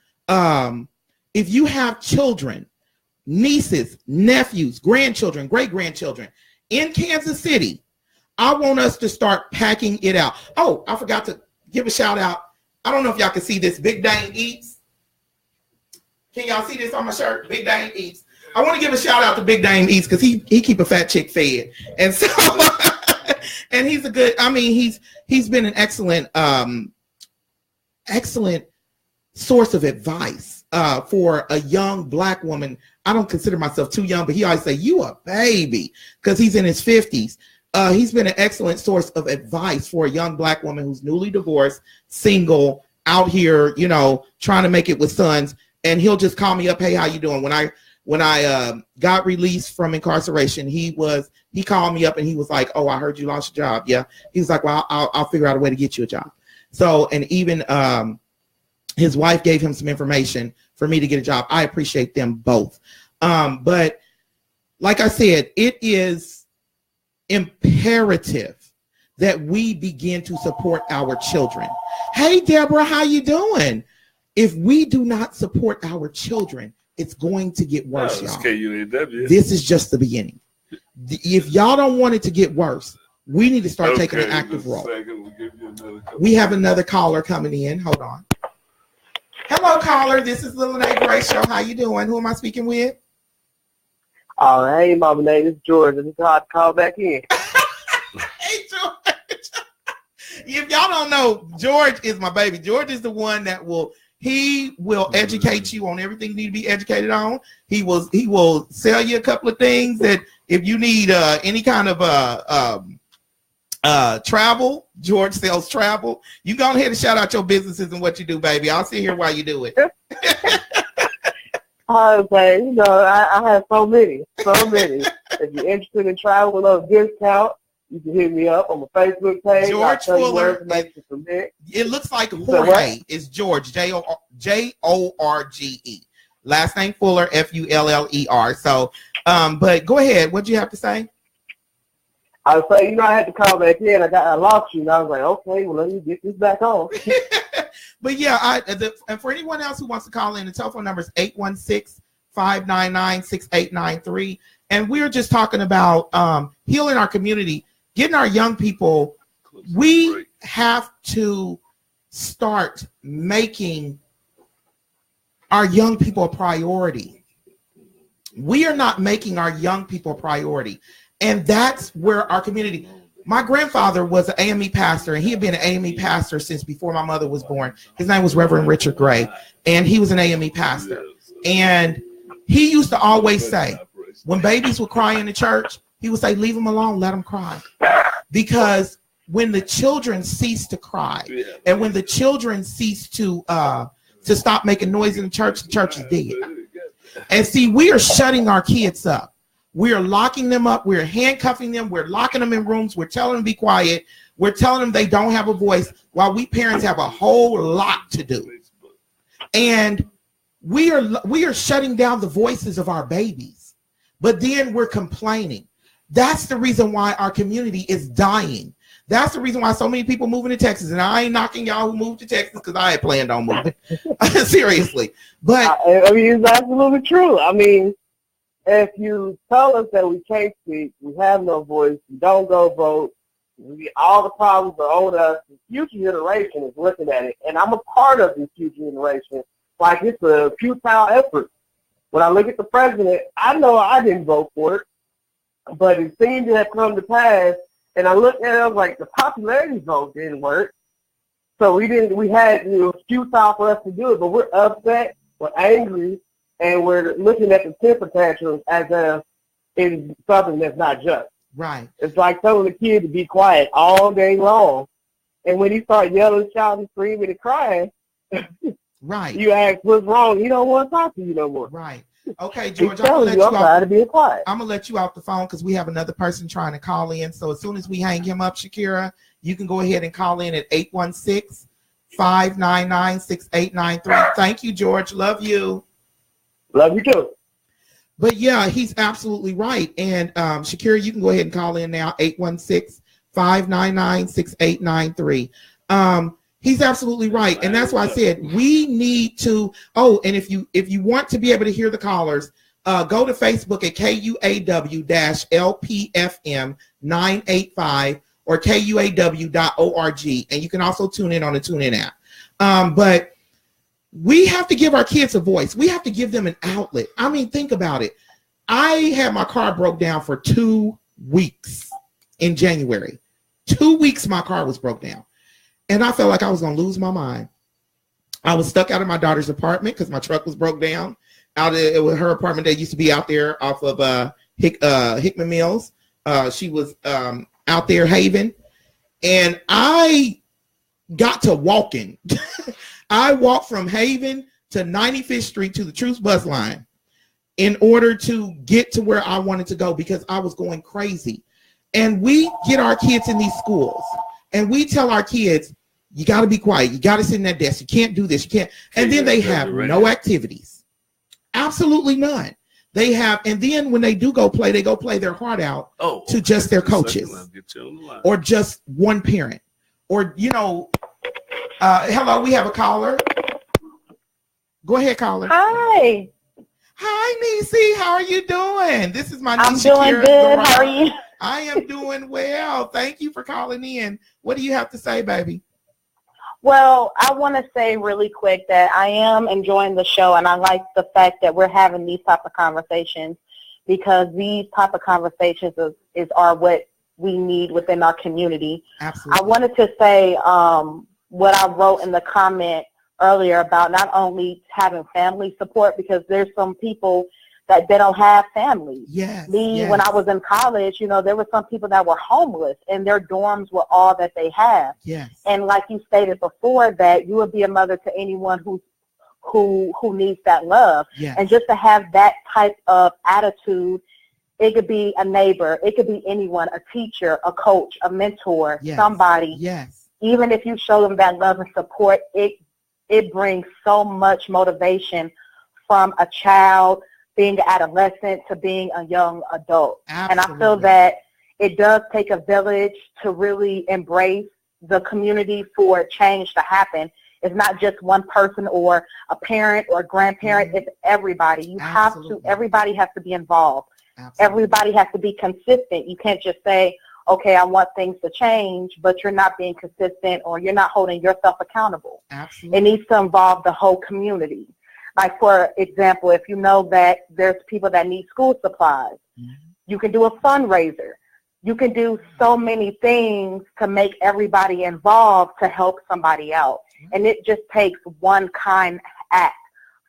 children, nieces, nephews, grandchildren, great-grandchildren in Kansas City, I want us to start packing it out. Oh, I forgot to give a shout out. I don't know if y'all can see this. Big Dane Eats. Can y'all see this on my shirt? Big Dane Eats. I want to give a shout out to Big Dane Eats, because he keep a fat chick fed. And so and he's a good, I mean, he's been an excellent source of advice for a young Black woman. I don't consider myself too young, but he always say, you a baby, because he's in his 50s. He's been an excellent source of advice for a young Black woman who's newly divorced, single, out here, you know, trying to make it with sons. And he'll just call me up, hey, how you doing? When I got released from incarceration, he called me up and he was like, oh, I heard you lost your job. Yeah. He was like, well, I'll figure out a way to get you a job. So, and even his wife gave him some information for me to get a job. I appreciate them both. But like I said, it is imperative that we begin to support our children. Hey, Deborah, how you doing? If we do not support our children, it's going to get worse, y'all. This is just the beginning. If y'all don't want it to get worse, we need to start taking an active role. We have another caller coming in. Hold on. Hello, caller. This is Lyne't Gray Show. How you doing? Who am I speaking with? Oh, hey, Mama, name is George. I just had to call back in. Hey, George. If y'all don't know, George is my baby. George is the one that will educate you on everything you need to be educated on. He will sell you a couple of things that if you need any kind of travel. George sells travel. You go ahead and shout out your businesses and what you do, baby. I'll sit here while you do it. Okay, you know, I have so many. If you're interested in traveling on a discount, you can hit me up on my Facebook page. George Fuller. It looks like Jorge. It's George, Jorge. Last name Fuller, Fuller. So, but go ahead. What'd you have to say? I was saying, you know, I had to call back in. I lost you, and I was like, okay, well, let me get this back on. But yeah, and for anyone else who wants to call in, the telephone number is 816-599-6893. And we're just talking about healing our community, getting our young people. We have to start making our young people a priority. We are not making our young people a priority. And that's where our community. My grandfather was an AME pastor, and he had been an AME pastor since before my mother was born. His name was Reverend Richard Gray, and he was an AME pastor. And he used to always say, when babies would cry in the church, he would say, leave them alone, let them cry. Because when the children cease to cry, and when the children cease to stop making noise in the church is dead. And see, we are shutting our kids up. We are locking them up. We're handcuffing them. We're locking them in rooms. We're telling them to be quiet. We're telling them they don't have a voice, while we parents have a whole lot to do. And we are shutting down the voices of our babies. But then we're complaining. That's the reason why our community is dying. That's the reason why so many people moving to Texas. And I ain't knocking y'all who moved to Texas, because I had planned on moving. Seriously. But I mean, it's absolutely true. I mean, if you tell us that we can't speak, we have no voice, we don't go vote, all the problems are on us, the future generation is looking at it. And I'm a part of this future generation. Like, it's a futile effort. When I look at the president, I know I didn't vote for it, but it seemed to have come to pass. And I looked at it, I was like, the popularity vote didn't work. So it was futile for us to do it, but we're upset, we're angry, and we're looking at the temper tantrums as if it's something that's not just. Right. It's like telling the kid to be quiet all day long. And when he starts yelling, shouting, screaming, and crying, right, you ask, what's wrong? He don't want to talk to you no more. Right. Okay, George, I'm going to let you off the phone because we have another person trying to call in. So as soon as we hang him up, Shakira, you can go ahead and call in at 816-599-6893. Thank you, George. Love you. Love you too. But yeah, he's absolutely right. And Shakira, you can go ahead and call in now, 816-599-6893. He's absolutely right. And that's why I said we need to, and if you want to be able to hear the callers, go to Facebook at KUAW-LPFM985 or KUAW.org. And you can also tune in on the Tunein app. But we have to give our kids a voice. We have to give them an outlet. I mean, think about it. I had my car broke down for 2 weeks in January. 2 weeks my car was broke down. And I felt like I was going to lose my mind. I was stuck out of my daughter's apartment because my truck was broke down. It was her apartment that used to be out there off of Hickman Mills. She was out there, Haven. And I got to walking. I walked from Haven to 95th Street to the Truth bus line in order to get to where I wanted to go because I was going crazy. And we get our kids in these schools and we tell our kids, you got to be quiet. You got to sit in that desk. You can't do this. You can't. And then they have no activities. Absolutely none. They have. And then when they do go play, they go play their heart out to just their coaches or just one parent or, hello, we have a caller. Go ahead, caller. Hi. Hi, Niecy. How are you doing? This is my niece. I'm doing good. How are you? I am doing well. Thank you for calling in. What do you have to say, baby? Well, I want to say really quick that I am enjoying the show, and I like the fact that we're having these type of conversations because these type of conversations are what we need within our community. Absolutely. I wanted to say what I wrote in the comment earlier about not only having family support, because there's some people that they don't have families. Yes. When I was in college, there were some people that were homeless and their dorms were all that they have. Yes. And like you stated before, that you would be a mother to anyone who needs that love. Yes. And just to have that type of attitude, it could be a neighbor, it could be anyone, a teacher, a coach, a mentor, somebody. Yes. Even if you show them that love and support, it brings so much motivation from a child being an adolescent to being a young adult. Absolutely. And I feel that it does take a village to really embrace the community for change to happen. It's not just one person or a parent or a grandparent. It's everybody. Everybody has to be involved. Absolutely. Everybody has to be consistent. You can't just say, okay, I want things to change, but you're not being consistent or you're not holding yourself accountable. Absolutely. It needs to involve the whole community. Like, for example, if you know that there's people that need school supplies, you can do a fundraiser. You can do so many things to make everybody involved to help somebody out. And it just takes one kind act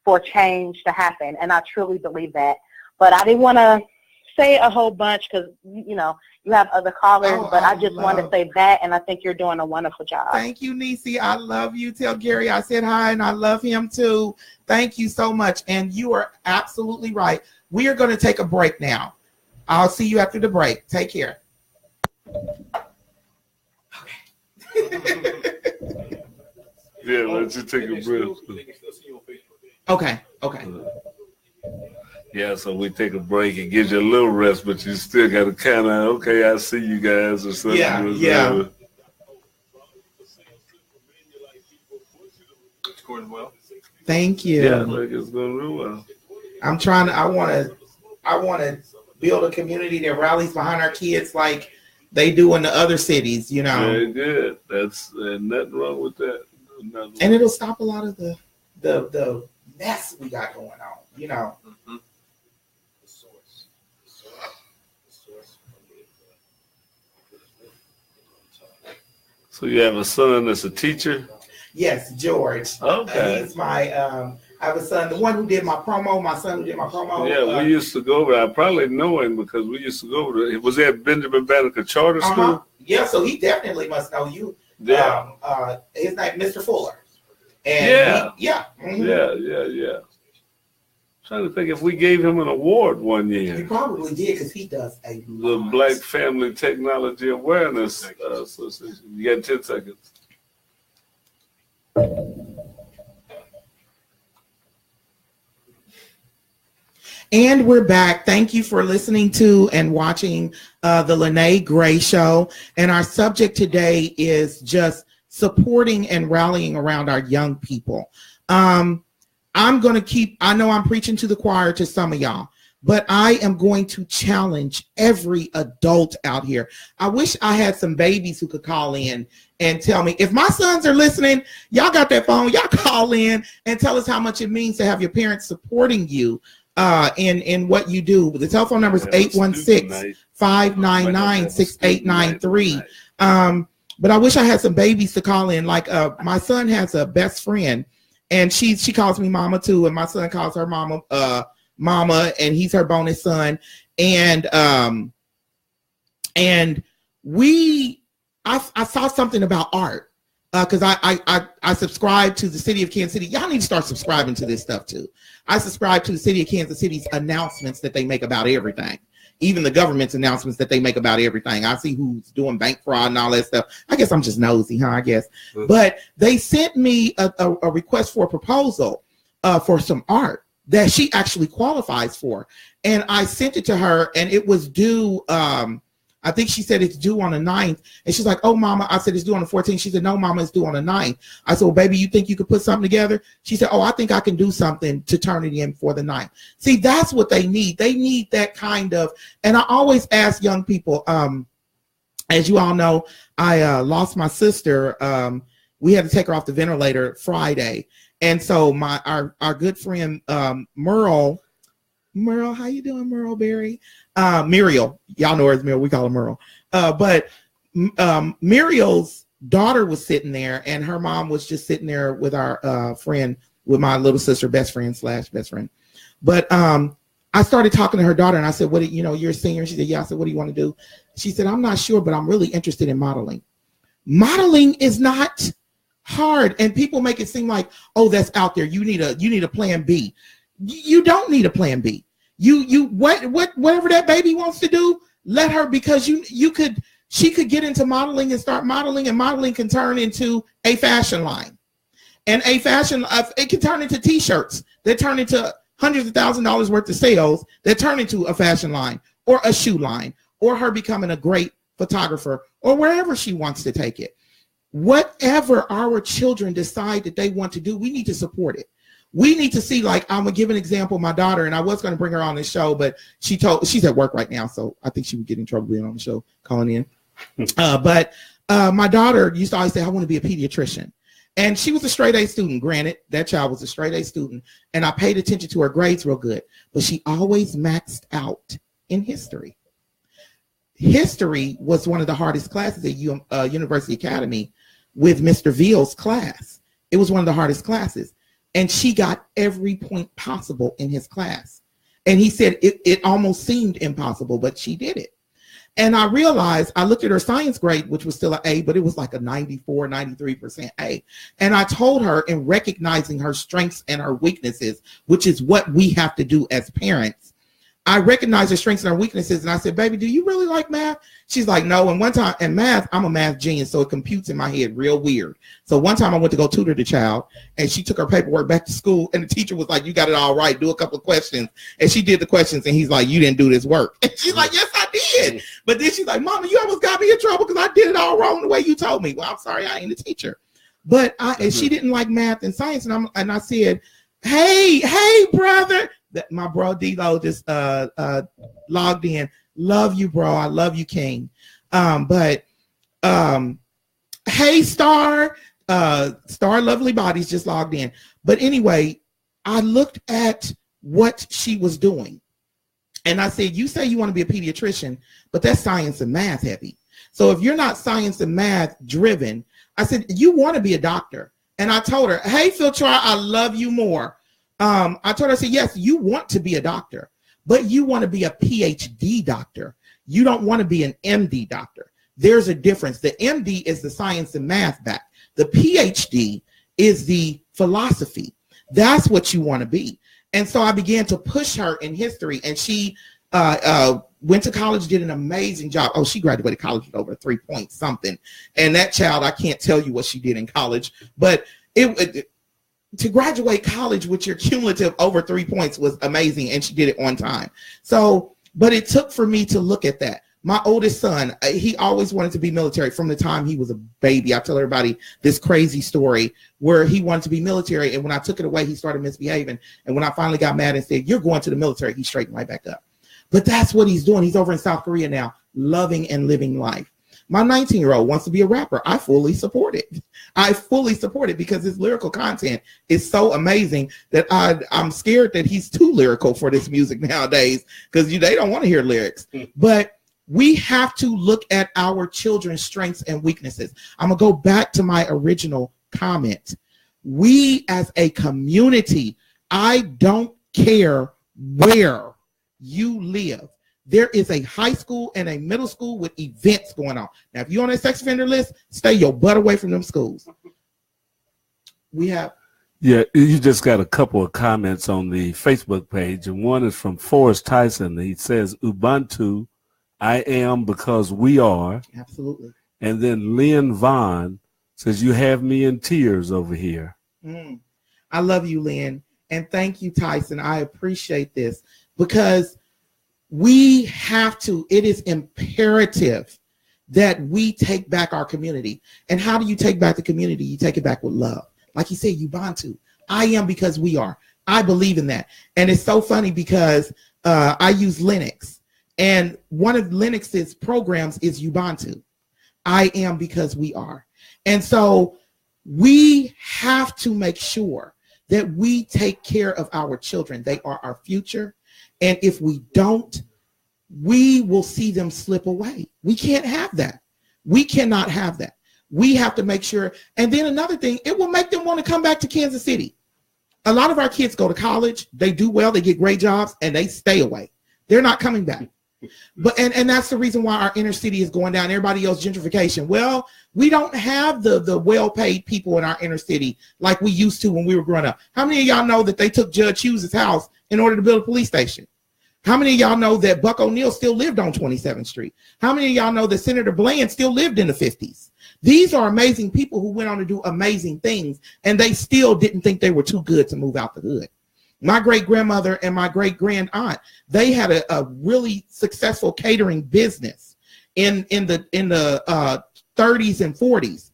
for change to happen. And I truly believe that. But I didn't want to say a whole bunch because, you have other callers, but I just wanted to say that, and I think you're doing a wonderful job. Thank you, Niecy. I love you. Tell Gary I said hi, and I love him too. Thank you so much. And you are absolutely right. We are going to take a break now. I'll see you after the break. Take care. Yeah, let's just take a break. Okay. Yeah, so we take a break. It gives you a little rest, but you still got to kind of, okay, I see you guys or something. Yeah. It's going well. Thank you. Yeah, like it's going real well. I want to build a community that rallies behind our kids like they do in the other cities, Very good. There's nothing wrong with that. And it'll stop a lot of the mess we got going on, Mm-hmm. So you have a son that's a teacher? Yes, George. Okay. He's my, I have a son, the one who did my promo, my son who did my promo. Yeah, we used to go over. I probably know him because we used to go over. Was he at Benjamin Banneker Charter School? Yeah, so he definitely must know you. Yeah. His name, Mr. Fuller. And yeah. Yeah. Trying to think if we gave him an award one year. He probably did because he does a lot. The Black Family Technology Awareness Association. You got 10 seconds. And we're back. Thank you for listening to and watching the Lyne't Gray Show. And our subject today is just supporting and rallying around our young people. I'm going to I know I'm preaching to the choir to some of y'all, but I am going to challenge every adult out here. I wish I had some babies who could call in and tell me, if my sons are listening, y'all got that phone, y'all call in and tell us how much it means to have your parents supporting you in what you do. The telephone number is 816-599-6893. But I wish I had some babies to call in. Like my son has a best friend, and she calls me mama too, and my son calls her mama, and he's her bonus son. And I saw something about art because I subscribe to the City of Kansas City. Y'all need to start subscribing to this stuff too. I subscribe to the City of Kansas City's announcements that they make about everything. Even the government's announcements that they make about everything. I see who's doing bank fraud and all that stuff. I guess I'm just nosy, huh? I guess. Mm-hmm. But they sent me a request for a proposal for some art that she actually qualifies for. And I sent it to her, and it was due, I think she said it's due on the 9th. And she's like, oh, mama. I said, it's due on the 14th. She said, no, mama, it's due on the 9th. I said, well, baby, you think you could put something together? She said, oh, I think I can do something to turn it in for the 9th. See, that's what they need. They need that kind of, and I always ask young people, as you all know, I lost my sister. We had to take her off the ventilator Friday. And so our good friend, Merle, how you doing, Merle Berry? Muriel, y'all know her as Muriel. We call her Merle. But Muriel's daughter was sitting there, and her mom was just sitting there with our friend, with my little sister, best friend /best friend. But I started talking to her daughter, and I said, "What? You're a singer?" She said, "Yeah." I said, "What do you want to do?" She said, "I'm not sure, but I'm really interested in modeling." Modeling is not hard, and people make it seem like, "Oh, that's out there. You need a plan B." You don't need a plan B. Whatever that baby wants to do, let her, because she could get into modeling and start modeling, and modeling can turn into a fashion line, and it can turn into T-shirts that turn into hundreds of $1,000s worth of sales that turn into a fashion line or a shoe line, or her becoming a great photographer, or wherever she wants to take it. Whatever our children decide that they want to do, we need to support it. We need to see, like, I'm gonna give an example. My daughter, and I was gonna bring her on this show, but she's at work right now, so I think she would get in trouble being on the show, calling in. But my daughter used to always say, "I want to be a pediatrician." And she was a straight A student. Granted, that child was a straight A student, and I paid attention to her grades real good, but she always maxed out in history. History was one of the hardest classes at University Academy with Mr. Veal's class. It was one of the hardest classes. And she got every point possible in his class. And he said it almost seemed impossible, but she did it. And I realized, I looked at her science grade, which was still an A, but it was like a 94, 93% A. And I told her, in recognizing her strengths and her weaknesses, which is what we have to do as parents, I recognized her strengths and her weaknesses. And I said, "Baby, do you really like math?" She's like, "No." And one time, in math, I'm a math genius, so it computes in my head real weird. So one time I went to go tutor the child, and she took her paperwork back to school, and the teacher was like, "You got it all right. Do a couple of questions." And she did the questions, and he's like, "You didn't do this work." And she's like, "Yes, I did." But then she's like, "Mama, you almost got me in trouble because I did it all wrong the way you told me." Well, I'm sorry, I ain't a teacher. But and she didn't like math and science, and I said, Hey, brother. My bro D-Lo just logged in. Love you, bro. I love you, King. Hey, Star Lovely Bodies just logged in. But anyway, I looked at what she was doing, and I said, "You say you want to be a pediatrician, but that's science and math heavy. So if you're not science and math driven," I said, "you want to be a doctor." And I told her, "Hey, Phil Char, I love you more." I told her, I said, "Yes, you want to be a doctor, but you want to be a PhD doctor. You don't want to be an MD doctor. There's a difference. The MD is the science and math back. The PhD is the philosophy. That's what you want to be." And so I began to push her in history, and she went to college, did an amazing job. Oh, she graduated college with over 3 point something. And that child, I can't tell you what she did in college, but to graduate college with your cumulative over 3 points was amazing, and she did it on time. So, but it took for me to look at that. My oldest son, he always wanted to be military from the time he was a baby. I tell everybody this crazy story where he wanted to be military, and when I took it away, he started misbehaving. And when I finally got mad and said, "You're going to the military," he straightened right back up. But that's what he's doing. He's over in South Korea now, loving and living life. My 19-year-old wants to be a rapper. I fully support it. I fully support it because his lyrical content is so amazing that I'm scared that he's too lyrical for this music nowadays, because they don't want to hear lyrics. But we have to look at our children's strengths and weaknesses. I'm going to go back to my original comment. We as a community, I don't care where you live, there is a high school and a middle school with events going on. Now, if you're on a sex offender list, stay your butt away from them schools. Yeah, you just got a couple of comments on the Facebook page, and one is from Forrest Tyson. He says, "Ubuntu, I am because we are." Absolutely. And then Lynn Vaughn says, "You have me in tears over here." I love you, Lynn. And thank you, Tyson. I appreciate this, because we have to, it is imperative that we take back our community. And how do you take back the community? You take it back with love. Like you said, Ubuntu. I am because we are. I believe in that. And it's so funny because I use Linux. And one of Linux's programs is Ubuntu. I am because we are. And so we have to make sure that we take care of our children. They are our future. And if we don't, we will see them slip away. We can't have that. We cannot have that. We have to make sure. And then another thing, it will make them want to come back to Kansas City. A lot of our kids go to college, they do well, they get great jobs, and they stay away. They're not coming back. But and that's the reason why our inner city is going down. Everybody else, gentrification. Well, we don't have the well-paid people in our inner city like we used to when we were growing up. How many of y'all know that they took Judge Hughes' house in order to build a police station? How many of y'all know that Buck O'Neill still lived on 27th Street? How many of y'all know that Senator Bland still lived in the 50s? These are amazing people who went on to do amazing things, and they still didn't think they were too good to move out the hood. My great-grandmother and my great-grand-aunt, they had a really successful catering business in the 30s and 40s.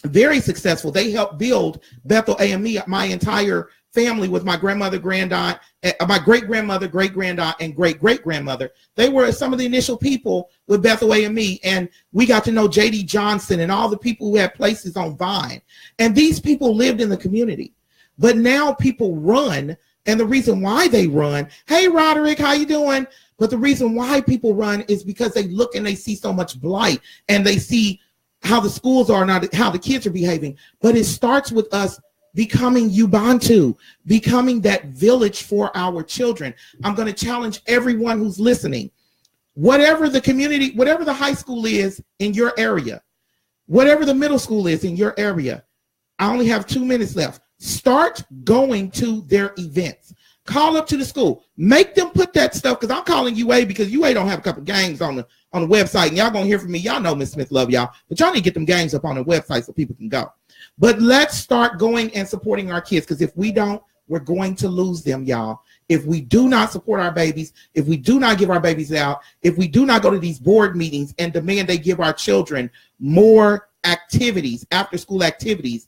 Very successful. They helped build Bethel AME. My entire family with my grandmother, grand-aunt, my great-grandmother, great-grand-aunt, and great-great-grandmother. They were some of the initial people with Bethel AME, and we got to know J.D. Johnson and all the people who had places on Vine. And these people lived in the community. But now people run, and the reason why they run, hey, Roderick, how you doing? But the reason why people run is because they look and they see so much blight, and they see how the schools are, not how the kids are behaving. But it starts with us becoming Ubuntu, becoming that village for our children. I'm going to challenge everyone who's listening. Whatever the community, whatever the high school is in your area, whatever the middle school is in your area, I only have 2 minutes left. Start going to their events. Call up to the school. Make them put that stuff, because I'm calling UA because UA don't have a couple games on the website. And y'all going to hear from me. Y'all know Miss Smith love y'all. But y'all need to get them games up on the website so people can go. But let's start going and supporting our kids, because if we don't, we're going to lose them, y'all. If we do not support our babies, if we do not give our babies out, if we do not go to these board meetings and demand they give our children more activities, after school activities,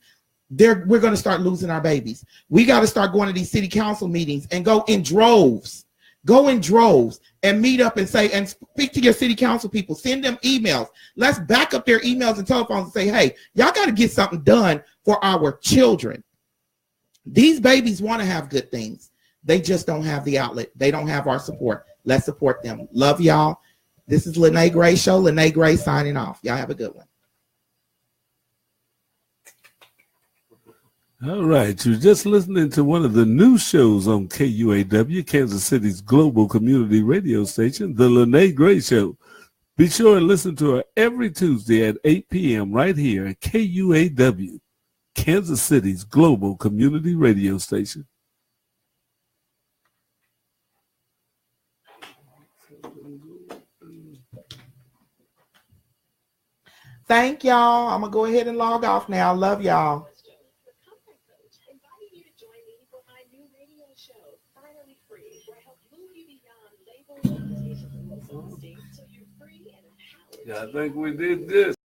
we're going to start losing our babies. We got to start going to these city council meetings and go in droves. Go in droves and meet up and say, and speak to your city council people. Send them emails. Let's back up their emails and telephones and say, hey, y'all got to get something done for our children. These babies want to have good things. They just don't have the outlet. They don't have our support. Let's support them. Love y'all. This is Lyne't Gray Show. Lyne't Gray signing off. Y'all have a good one. All right, you're just listening to one of the new shows on KUAW, Kansas City's global community radio station, the Lyne't Gray Show. Be sure and listen to her every Tuesday at 8 p.m. right here at KUAW, Kansas City's global community radio station. Thank y'all. I'm going to go ahead and log off now. Love y'all. Yeah, I think we did this.